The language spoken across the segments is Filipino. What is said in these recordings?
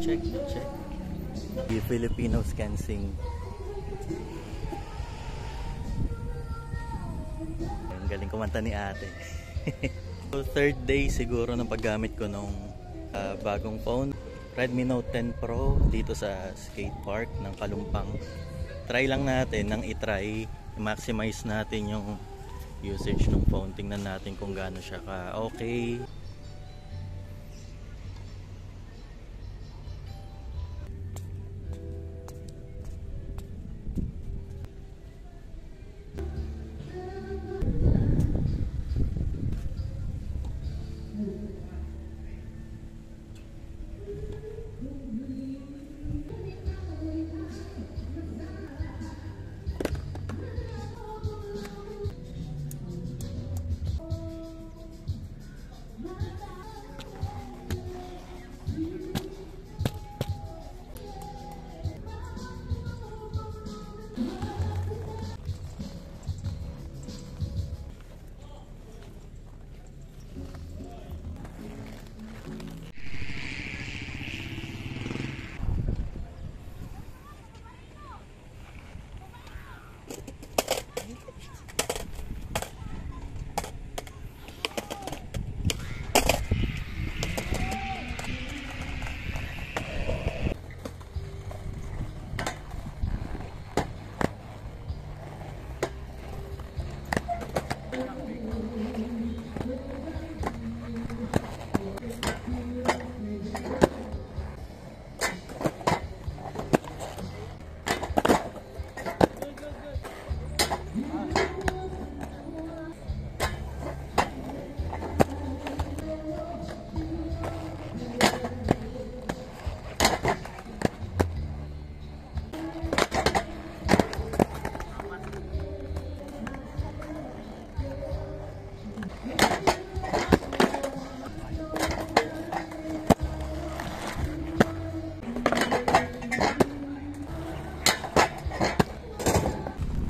Check. The Filipino Scansing. Ang galing kumanta ni ate. So, third day siguro ng paggamit ko nung bagong phone. Redmi Note 10 Pro dito sa skate park ng Kalumpang. Try lang natin nang i-try. I-maximize natin yung usage ng phone. Tingnan natin kung gaano siya ka okay.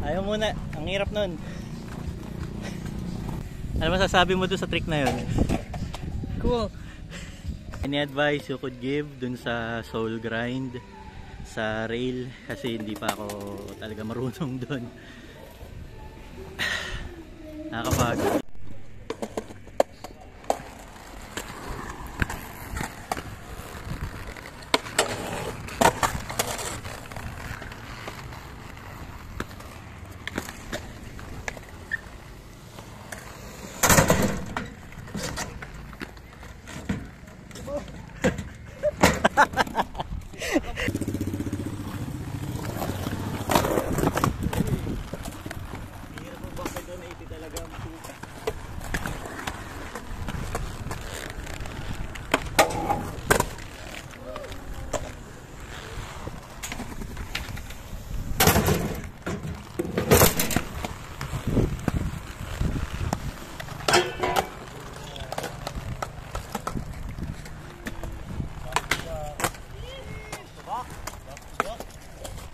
Ayaw muna, ang hirap nun. Ano masasabi mo dun sa trick na yun? Cool. Any advice you could give dun sa soul grind sa rail? Kasi hindi pa ako talaga marunong dun. Nakakapagod.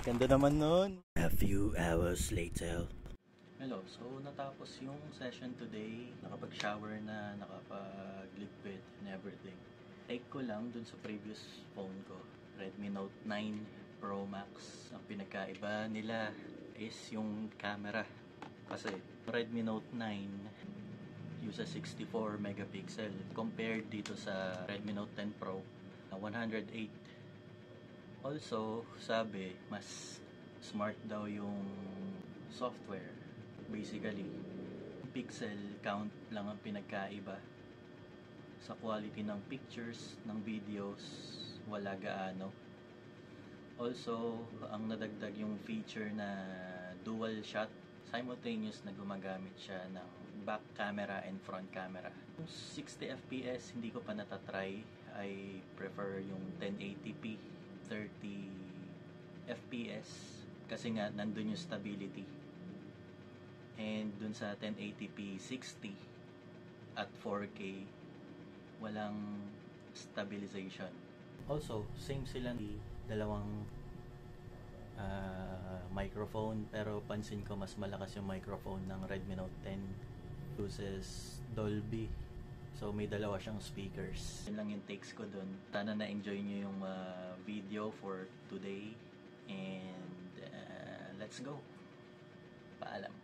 Ganda naman nun. A few hours later. Hello, so natapos yung session today. Nakapag-shower na, nakapag-ligpit and everything. Take ko lang dun sa previous phone ko. Redmi Note 9 Pro Max. Ang pinagkaiba nila is yung camera. Kasi Redmi Note 9 uses 64 megapixel compared dito sa Redmi Note 10 Pro 108. Also, sabi, mas smart daw yung software. Basically, pixel count lang ang pinagkaiba. Sa quality ng pictures, ng videos, wala gaano. Also, ang nadagdag yung feature na dual shot. Simultaneous na gumagamit siya ng back camera and front camera. Yung 60 fps, hindi ko pa natatry. I prefer yung 1080p. 30 fps kasi nga nandun yung stability, and dun sa 1080p 60 at 4K walang stabilization. Also, same sila ni dalawang microphone, pero pansin ko mas malakas yung microphone ng Redmi Note 10 uses Dolby. So may dalawa siyang speakers. Yun lang yung takes ko dun. Sana na-enjoy nyo yung video for today and let's go. Paalam.